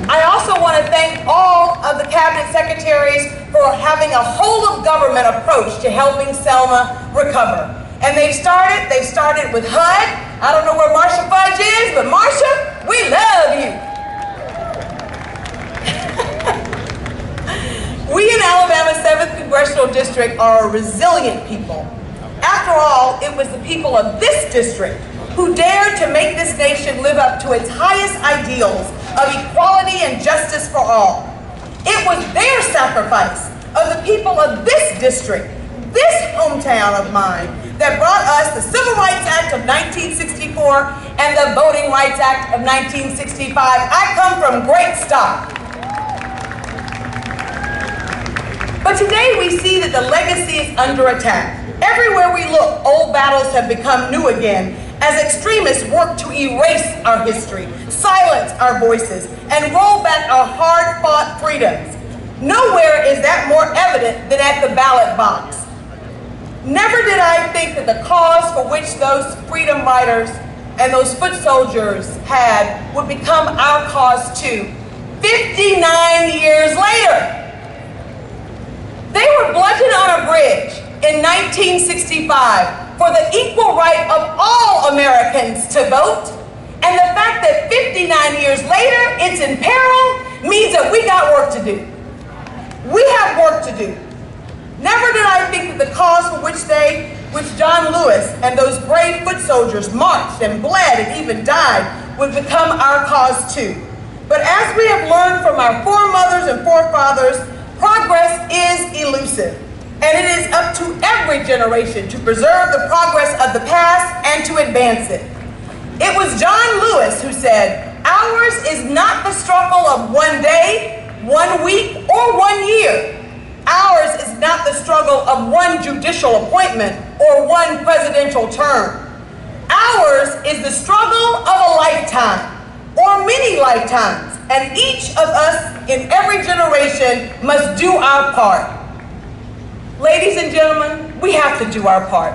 I also want to thank all of the cabinet secretaries for having a whole of government approach to helping Selma recover. And they've started with HUD. I don't know where Marsha Fudge is, but Marsha, we love you. We in Alabama's 7th Congressional District are a resilient people. After all, it was the people of this district who dared to make this nation live up to its highest ideals of equality and justice for all. It was their sacrifice of the people of this district, this hometown of mine, that brought us the Civil Rights Act of 1964 and the Voting Rights Act of 1965. I come from great stock. But today we see that the legacy is under attack. Everywhere we look, old battles have become new again as extremists work to erase our history, silence our voices, and roll back our hard-fought freedoms. Nowhere is that more evident than at the ballot box. Never did I think that the cause for which those freedom fighters and those foot soldiers had would become our cause too. 59 years later. They were bludgeoned on a bridge in 1965 for the equal right of all Americans to vote. And the fact that 59 years later it's in peril means that we got work to do. We have work to do. Never did I think that the cause for which John Lewis and those brave foot soldiers marched and bled and even died would become our cause too. But as we have learned from our foremothers and forefathers, progress is elusive, and it is up to every generation to preserve the progress of the past and to advance it. It was John Lewis who said, "Ours is not the struggle of one day, 1 week, or 1 year. Ours is not the struggle of one judicial appointment or one presidential term. Ours is the struggle of a lifetime, or many lifetimes, and each of us in every generation must do our part." Ladies and gentlemen, we have to do our part.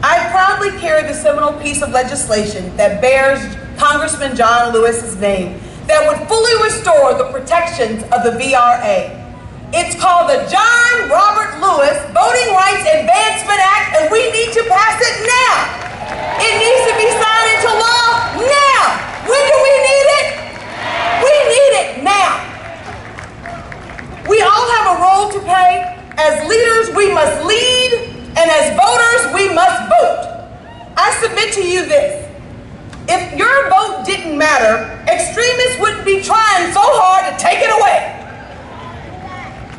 I proudly carry the seminal piece of legislation that bears Congressman John Lewis's name that would fully restore the protections of the VRA. It's called the John Robert Lewis Voting Rights Advancement Act, and we need to pass it now. It needs to be signed into law now. When do we need it? We need it now. We all have a role to play. As leaders, we must lead, and as voters, we must vote. I submit to you this. If your vote didn't matter, extremists wouldn't be trying so hard to take it away.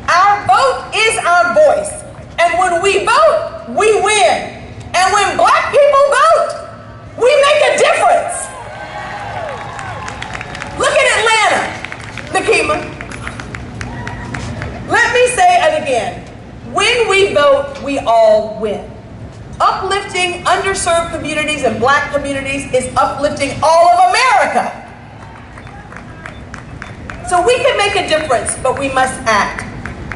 Our vote is our voice, and when we vote, we win. And when black people vote, we make a difference. Look at Atlanta, Nakima. Let me say it again. When we vote, we all win. Uplifting underserved communities and black communities is uplifting all of America. So we can make a difference, but we must act.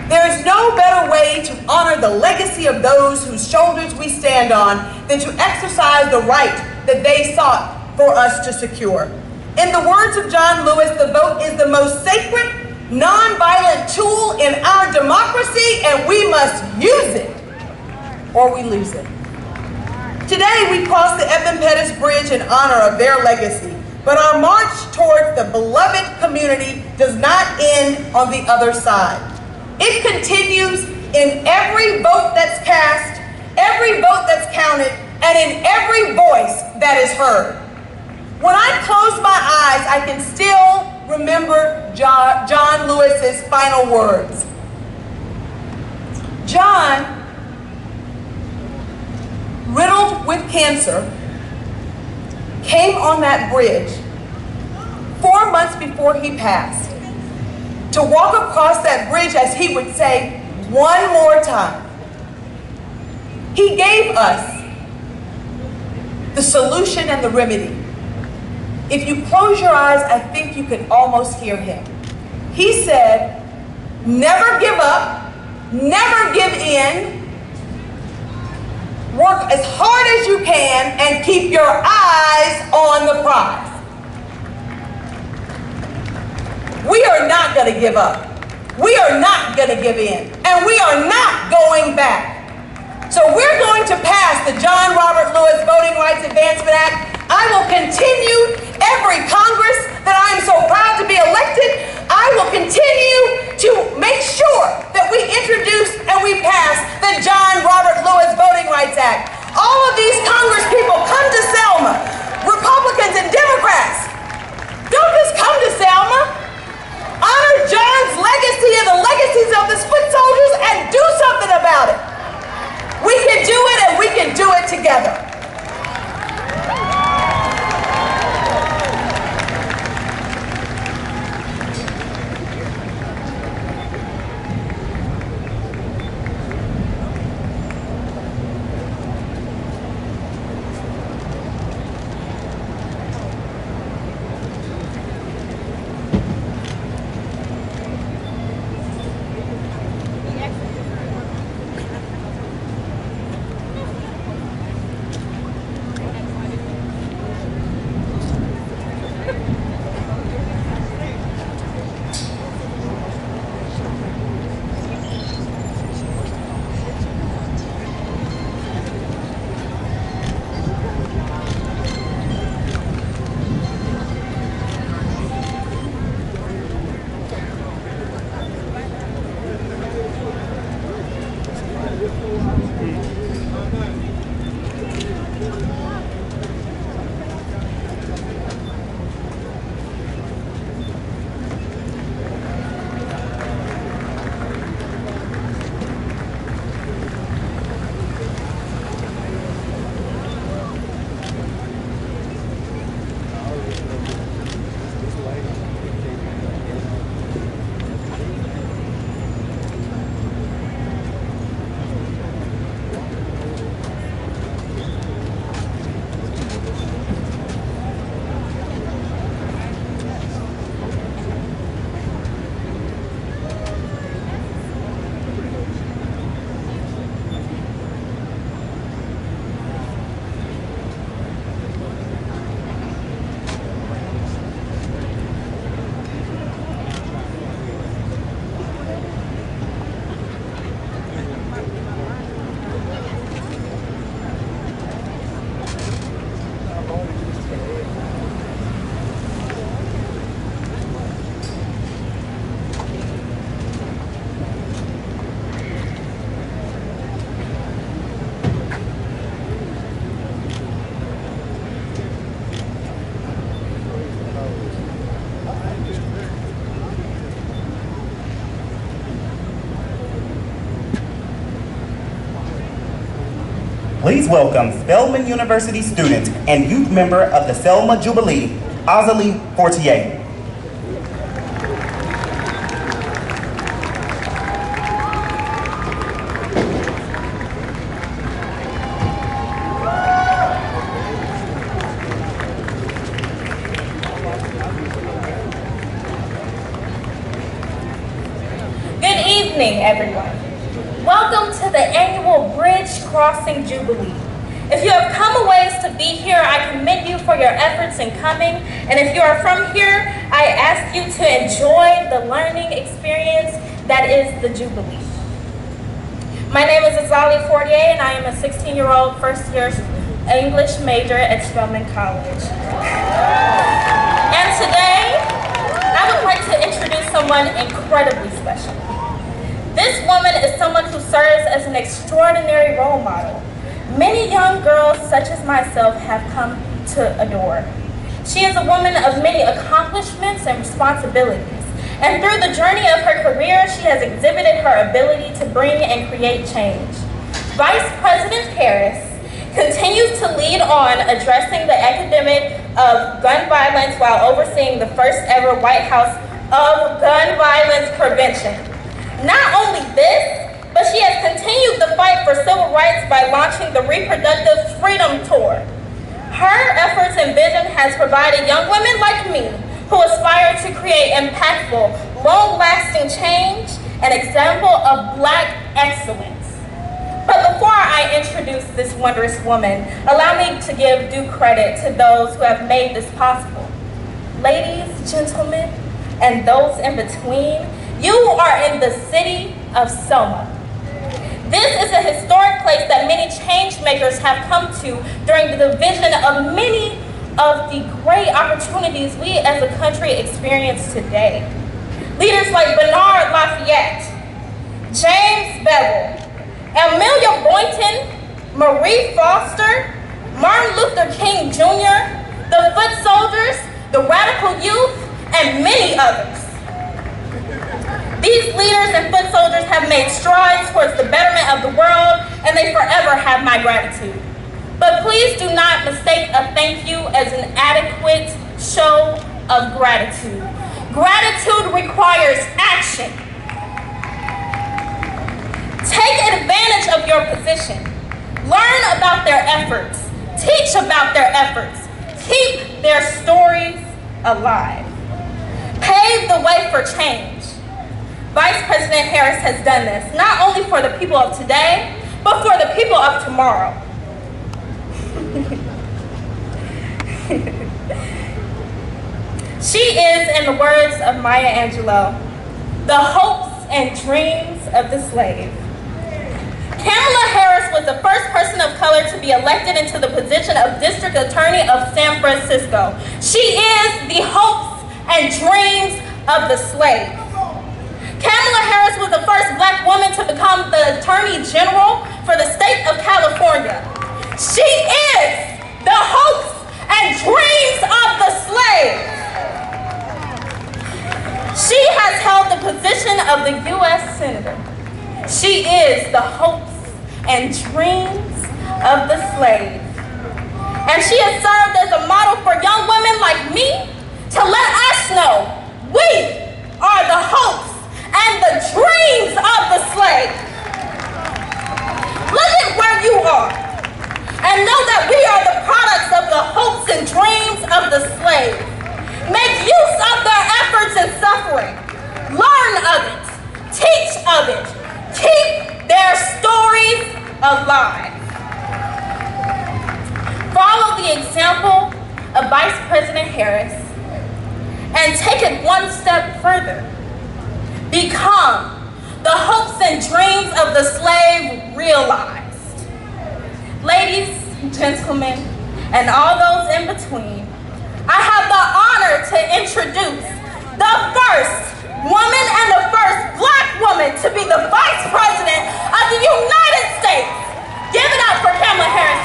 There is no better way to honor the legacy of those whose shoulders we stand on than to exercise the right that they sought for us to secure. In the words of John Lewis, the vote is the most sacred, nonviolent tool in our democracy, and we must use it or we lose it. Today we cross the Evan Pettus Bridge in honor of their legacy, but our march towards the beloved community does not end on the other side. It continues in every vote that's cast, every vote that's counted, and in every voice that is heard. When I close my eyes, I can still remember John Lewis's final words. John, riddled with cancer, came on that bridge 4 months before he passed to walk across that bridge, as he would say, one more time. He gave us the solution and the remedy. If you close your eyes, I think you can almost hear him. He said, never give up, never give in, work as hard as you can, and keep your eyes on the prize. not going to give up. We are not going to give in. And we are not going back. So we're going to pass the John Robert Lewis Voting Rights Advancement Act. I will continue every Congress that I am so proud to be elected. I will continue to make sure that we introduce and we pass the John Robert Lewis Voting Rights Act. All of these Congress people come to Selma, Republicans and Democrats. Don't just come to Selma. Honor John's legacy and the legacies of the foot soldiers and do something about it. We can do it and we can do it together. Please welcome Spelman University student and youth member of the Selma Jubilee, Azalee Fortier. Good evening, everyone. Welcome to the annual Bridge Crossing Jubilee. If you have come a ways to be here, I commend you for your efforts in coming. And if you are from here, I ask you to enjoy the learning experience that is the Jubilee. My name is Azalee Fortier, and I am a 16-year-old first-year English major at Spelman College. And today, I would like to introduce someone incredibly special. This woman is someone who serves as an extraordinary role model. Many young girls, such as myself, have come to adore. She is a woman of many accomplishments and responsibilities. And through the journey of her career, she has exhibited her ability to bring and create change. Vice President Harris continues to lead on addressing the epidemic of gun violence while overseeing the first ever White House of Gun Violence Prevention. Not only this, but she has continued the fight for civil rights by launching the Reproductive Freedom Tour. Her efforts and vision has provided young women like me who aspire to create impactful, long-lasting change, an example of Black excellence. But before I introduce this wondrous woman, allow me to give due credit to those who have made this possible. Ladies, gentlemen, and those in between, you are in the city of Selma. This is a historic place that many change makers have come to during the division of many of the great opportunities we as a country experience today. Leaders like Bernard Lafayette, James Bevel, Amelia Boynton, Marie Foster, Martin Luther King Jr., the foot soldiers, the radical youth, and many others. These leaders and foot soldiers have made strides towards the betterment of the world, and they forever have my gratitude. But please do not mistake a thank you as an adequate show of gratitude. Gratitude requires action. Take advantage of your position. Learn about their efforts. Teach about their efforts. Keep their stories alive. Pave the way for change. Vice President Harris has done this, not only for the people of today, but for the people of tomorrow. She is, in the words of Maya Angelou, the hopes and dreams of the slave. Kamala Harris was the first person of color to be elected into the position of District Attorney of San Francisco. She is the hopes and dreams of the slave. Kamala Harris was the first black woman to become the Attorney General for the state of California. She is the hopes and dreams of the slave. She has held the position of the U.S. Senator. She is the hopes and dreams of the slave. And she has served as a model for young women like me to let us know we are the hopes and the dreams of the slave. Look at where you are and know that we are the products of the hopes and dreams of the slave. Make use of their efforts and suffering. Learn of it. Teach of it. Keep their stories alive. Follow the example of Vice President Harris and take it one step further. Become the hopes and dreams of the slave realized. Ladies, gentlemen, and all those in between, I have the honor to introduce the first woman and the first black woman to be the Vice President of the United States. Give it up for Kamala Harris,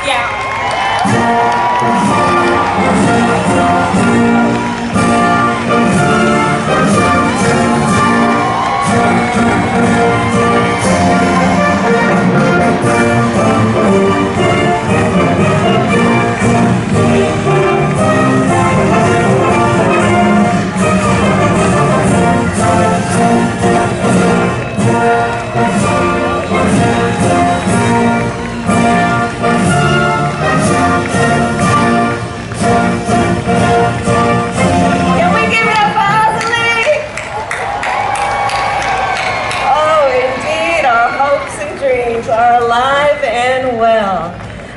are alive and well.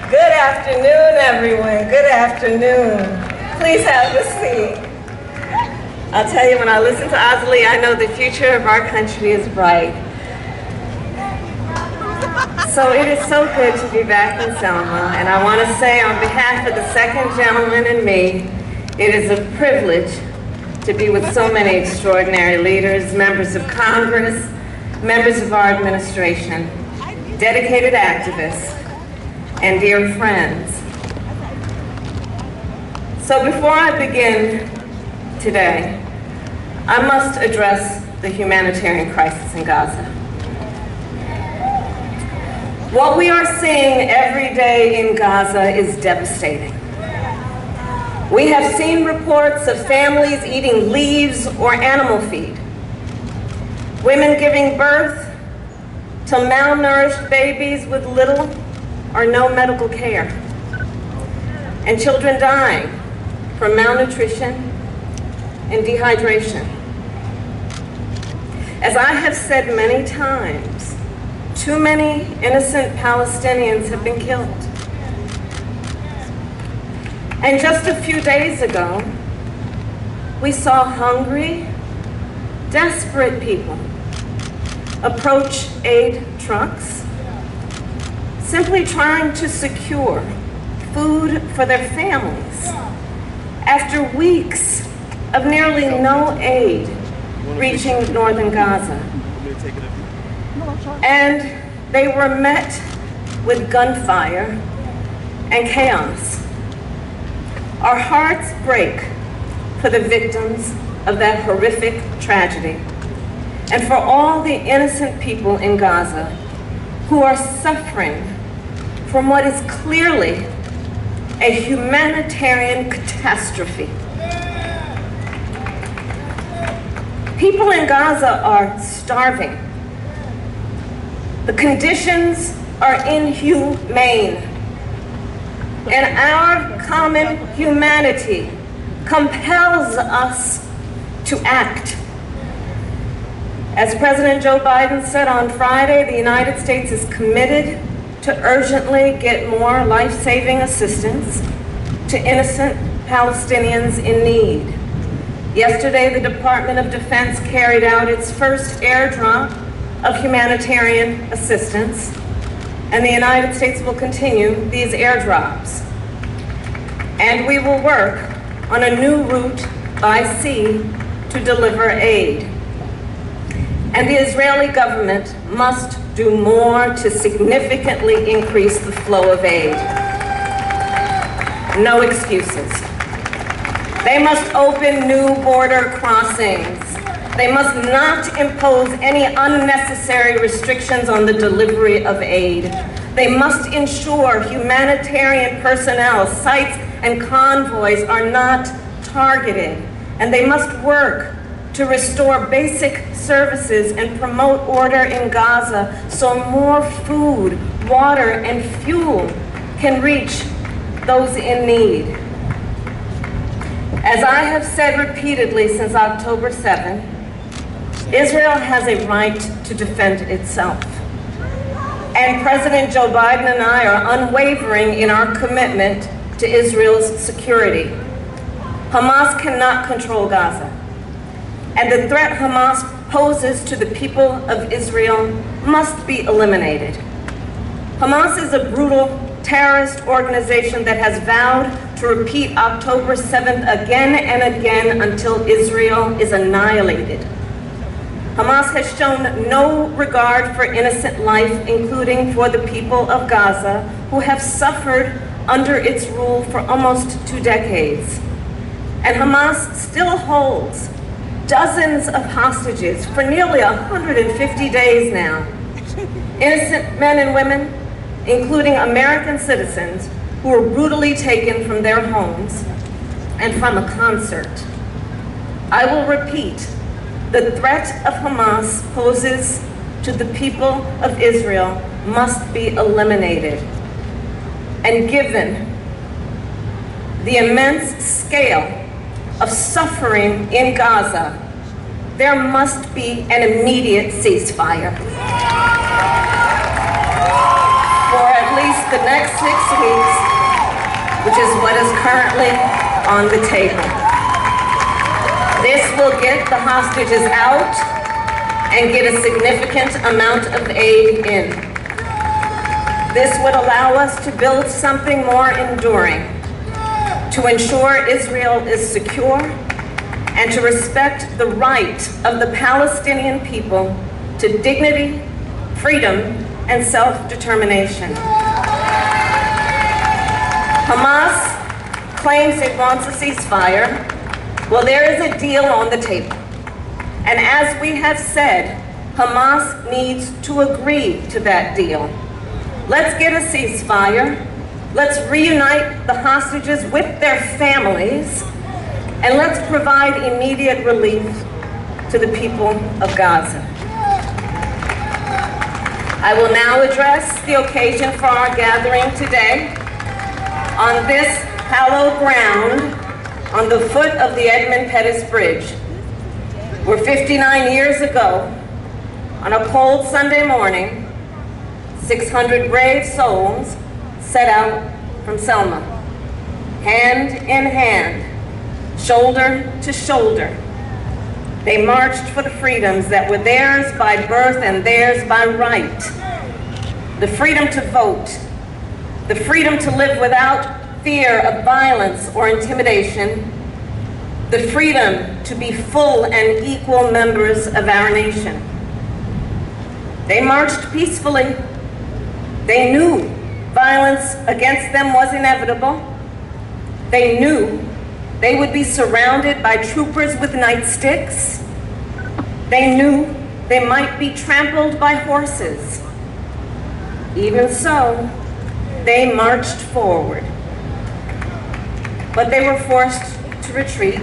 Good afternoon, everyone. Good afternoon. Please have a seat. I'll tell you, when I listen to Azalee, I know the future of our country is bright. So it is so good to be back in Selma, and I want to say on behalf of the second gentleman and me, it is a privilege to be with so many extraordinary leaders, members of Congress, members of our administration, dedicated activists, and dear friends. So before I begin today, I must address the humanitarian crisis in Gaza. What we are seeing every day in Gaza is devastating. We have seen reports of families eating leaves or animal feed, women giving birth to malnourished babies with little or no medical care, and children dying from malnutrition and dehydration. As I have said many times, too many innocent Palestinians have been killed. And just a few days ago, we saw hungry, desperate people approach aid trucks, simply trying to secure food for their families after weeks of nearly no aid reaching northern Gaza. And they were met with gunfire and chaos. Our hearts break for the victims of that horrific tragedy and for all the innocent people in Gaza who are suffering from what is clearly a humanitarian catastrophe. People in Gaza are starving. The conditions are inhumane. And our common humanity compels us to act. As President Joe Biden said on Friday, the United States is committed to urgently get more life-saving assistance to innocent Palestinians in need. Yesterday, the Department of Defense carried out its first airdrop of humanitarian assistance, and the United States will continue these airdrops. And we will work on a new route by sea to deliver aid. And the Israeli government must do more to significantly increase the flow of aid. No excuses. They must open new border crossings. They must not impose any unnecessary restrictions on the delivery of aid. They must ensure humanitarian personnel, sites, and convoys are not targeted. And they must work to restore basic services and promote order in Gaza so more food, water, and fuel can reach those in need. As I have said repeatedly since October 7, Israel has a right to defend itself. And President Joe Biden and I are unwavering in our commitment to Israel's security. Hamas cannot control Gaza. And the threat Hamas poses to the people of Israel must be eliminated. Hamas is a brutal terrorist organization that has vowed to repeat October 7th again and again until Israel is annihilated. Hamas has shown no regard for innocent life, including for the people of Gaza, who have suffered under its rule for almost 2 decades. And Hamas still holds dozens of hostages for nearly 150 days now. Innocent men and women, including American citizens, who were brutally taken from their homes and from a concert. I will repeat, the threat of Hamas poses to the people of Israel must be eliminated. And given the immense scale of suffering in Gaza, there must be an immediate ceasefire. For at least the next 6 weeks, which is what is currently on the table. This will get the hostages out and get a significant amount of aid in. This would allow us to build something more enduring, to ensure Israel is secure, and to respect the right of the Palestinian people to dignity, freedom, and self-determination. Hamas claims it wants a ceasefire. Well, there is a deal on the table. And as we have said, Hamas needs to agree to that deal. Let's get a ceasefire. Let's reunite the hostages with their families. And let's provide immediate relief to the people of Gaza. I will now address the occasion for our gathering today on this hallowed ground on the foot of the Edmund Pettus Bridge, where 59 years ago, on a cold Sunday morning, 600 brave souls set out from Selma, hand in hand, shoulder to shoulder. They marched for the freedoms that were theirs by birth and theirs by right. The freedom to vote, the freedom to live without fear of violence or intimidation, the freedom to be full and equal members of our nation. They marched peacefully. They knew violence against them was inevitable. They knew they would be surrounded by troopers with nightsticks. They knew they might be trampled by horses. Even so, they marched forward. But they were forced to retreat,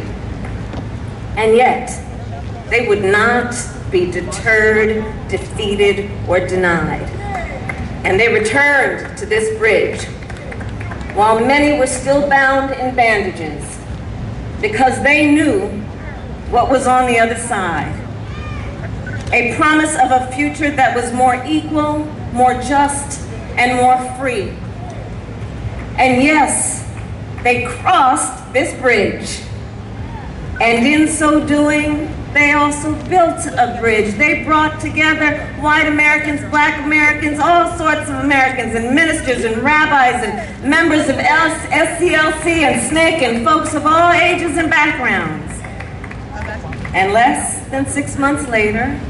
and yet they would not be deterred, defeated, or denied. And they returned to this bridge while many were still bound in bandages, because they knew what was on the other side. A promise of a future that was more equal, more just, and more free. And yes, they crossed this bridge. And in so doing, they also built a bridge. They brought together white Americans, black Americans, all sorts of Americans, and ministers and rabbis and members of SCLC and SNCC and folks of all ages and backgrounds. And less than 6 months later,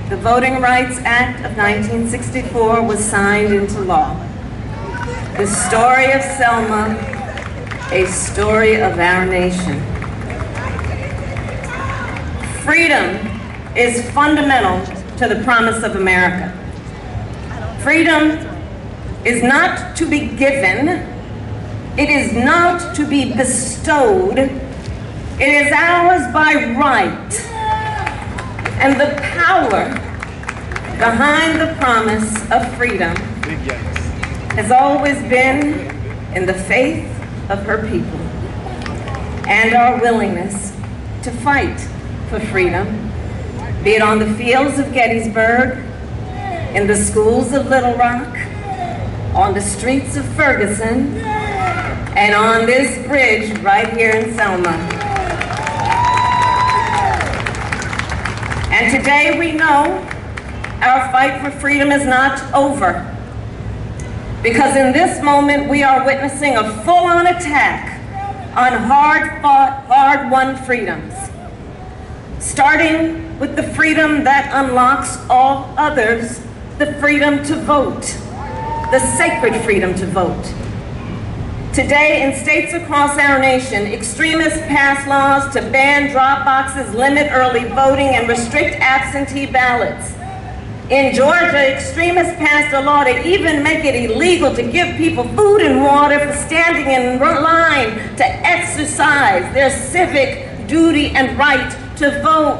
the Voting Rights Act of 1964 was signed into law. The story of Selma, a story of our nation. Freedom is fundamental to the promise of America. Freedom is not to be given. It is not to be bestowed. It is ours by right. And the power behind the promise of freedom has always been in the faith of her people and our willingness to fight for freedom, be it on the fields of Gettysburg, in the schools of Little Rock, on the streets of Ferguson, and on this bridge right here in Selma. And today we know our fight for freedom is not over, because in this moment we are witnessing a full-on attack on hard-fought, hard-won freedoms, starting with the freedom that unlocks all others, the freedom to vote, the sacred freedom to vote. Today, in states across our nation, extremists pass laws to ban drop boxes, limit early voting, and restrict absentee ballots. In Georgia, extremists passed a law to even make it illegal to give people food and water for standing in line to exercise their civic duty and right to vote.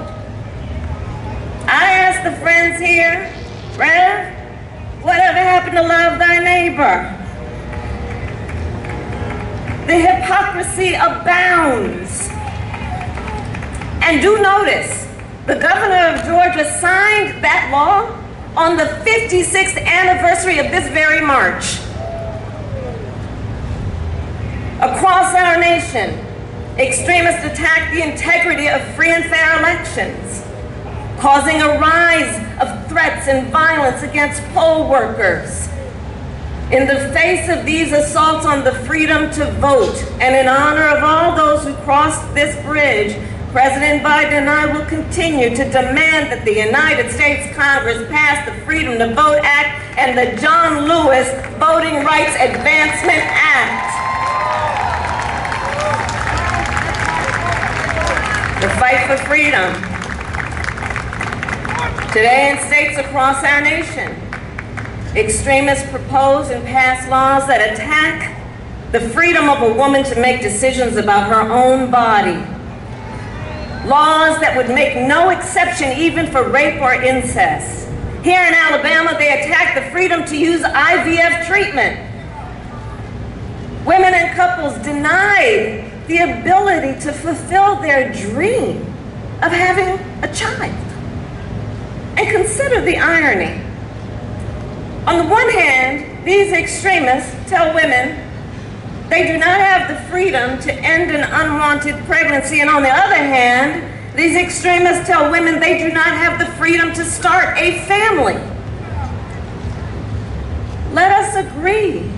I asked the friends here, Rev, whatever happened to love thy neighbor? The hypocrisy abounds. And do notice, the governor of Georgia signed that law on the 56th anniversary of this very march. Across our nation, extremists attack the integrity of free and fair elections, causing a rise of threats and violence against poll workers. In the face of these assaults on the freedom to vote, and in honor of all those who crossed this bridge, President Biden and I will continue to demand that the United States Congress pass the Freedom to Vote Act and the John Lewis Voting Rights Advancement Act. The fight for freedom. Today in states across our nation, extremists propose and pass laws that attack the freedom of a woman to make decisions about her own body. Laws that would make no exception even for rape or incest. Here in Alabama, they attack the freedom to use IVF treatment. Women and couples denied the ability to fulfill their dream of having a child. And consider the irony. On the one hand, these extremists tell women they do not have the freedom to end an unwanted pregnancy, and on the other hand, These extremists tell women they do not have the freedom to start a family. Let us agree.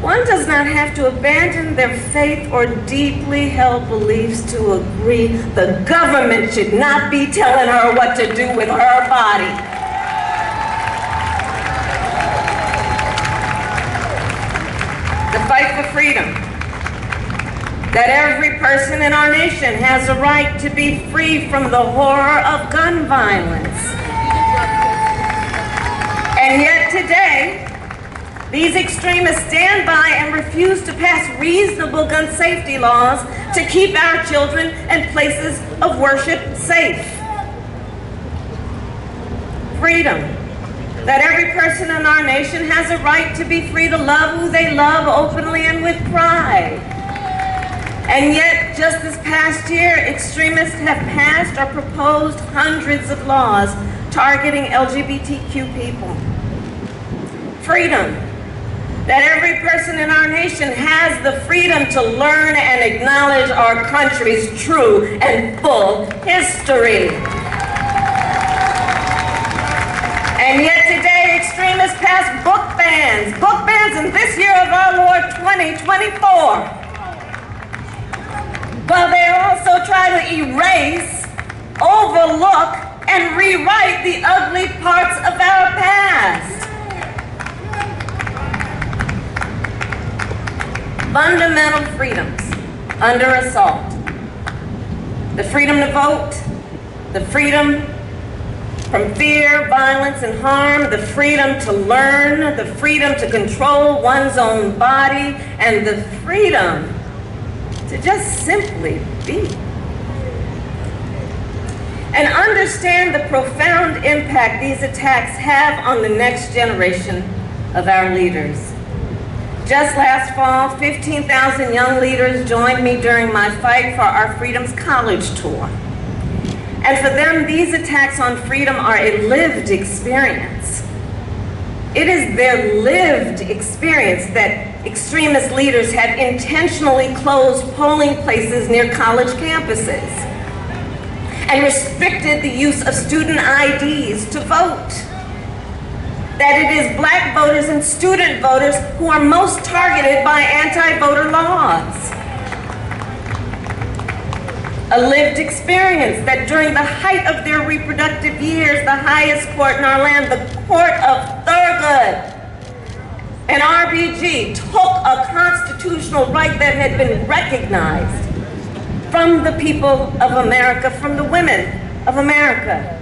One does not have to abandon their faith or deeply held beliefs to agree the government should not be telling her what to do with her body. The fight for freedom. That every person in our nation has a right to be free from the horror of gun violence. And yet today, these extremists stand by and refuse to pass reasonable gun safety laws to keep our children and places of worship safe. Freedom. That every person in our nation has a right to be free to love who they love openly and with pride. And yet, just this past year, extremists have passed or proposed hundreds of laws targeting LGBTQ people. Freedom. That every person in our nation has the freedom to learn and acknowledge our country's true and full history. And yet today, extremists pass book bans in this year of our Lord 2024. While they also try to erase, overlook, and rewrite the ugly parts of our past. Fundamental freedoms under assault. The freedom to vote, the freedom from fear, violence, and harm, the freedom to learn, the freedom to control one's own body, and the freedom to just simply be. And understand the profound impact these attacks have on the next generation of our leaders. Just last fall, 15,000 young leaders joined me during my Fight for Our Freedoms college tour. And for them, these attacks on freedom are a lived experience. It is their lived experience that extremist leaders have intentionally closed polling places near college campuses and restricted the use of student IDs to vote. That it is black voters and student voters who are most targeted by anti-voter laws. A lived experience that during the height of their reproductive years, the highest court in our land, the Court of Thurgood, and RBG took a constitutional right that had been recognized from the people of America, from the women of America.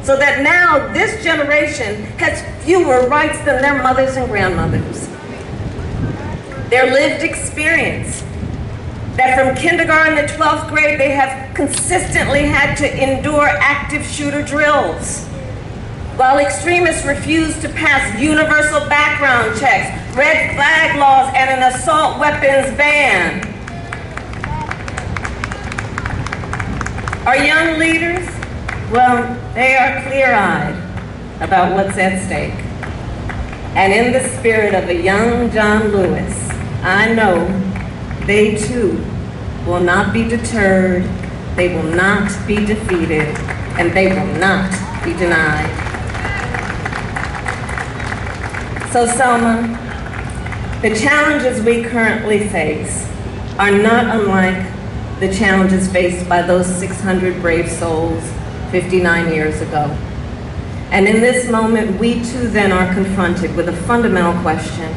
So that now this generation has fewer rights than their mothers and grandmothers. Their lived experience, that from kindergarten to 12th grade, they have consistently had to endure active shooter drills, while extremists refuse to pass universal background checks, red flag laws, and an assault weapons ban. Our young leaders, well, they are clear-eyed about what's at stake. And in the spirit of a young John Lewis, I know they too will not be deterred, they will not be defeated, and they will not be denied. So Selma, the challenges we currently face are not unlike the challenges faced by those 600 brave souls 59 years ago. And in this moment, we too then are confronted with a fundamental question.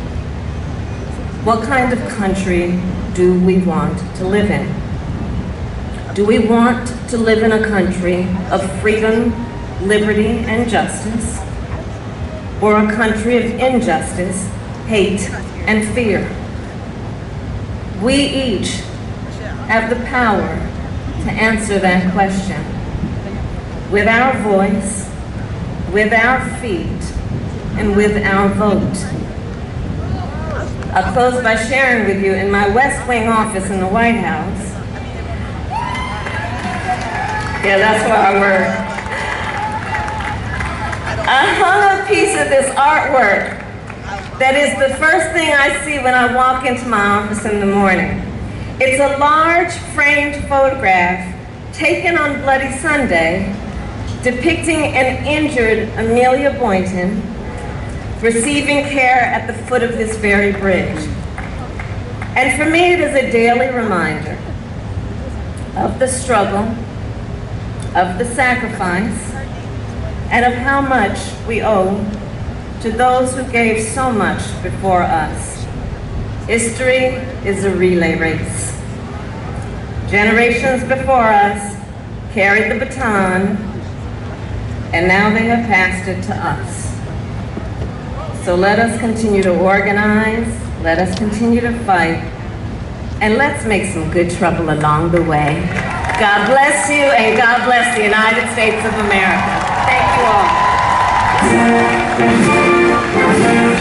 What kind of country do we want to live in? Do we want to live in a country of freedom, liberty, and justice? Or a country of injustice, hate, and fear? We each have the power to answer that question. With our voice, with our feet, and with our vote. I'll close by sharing with you in my West Wing office in the White House. Yeah, that's where I work. I hung a piece of this artwork that is the first thing I see when I walk into my office in the morning. It's a large framed photograph taken on Bloody Sunday, depicting an injured Amelia Boynton receiving care at the foot of this very bridge. And for me, it is a daily reminder of the struggle, of the sacrifice, and of how much we owe to those who gave so much before us. History is a relay race. Generations before us carried the baton, and now they have passed it to us. So let us continue to organize, let us continue to fight, and let's make some good trouble along the way. God bless you, and God bless the United States of America. Thank you all.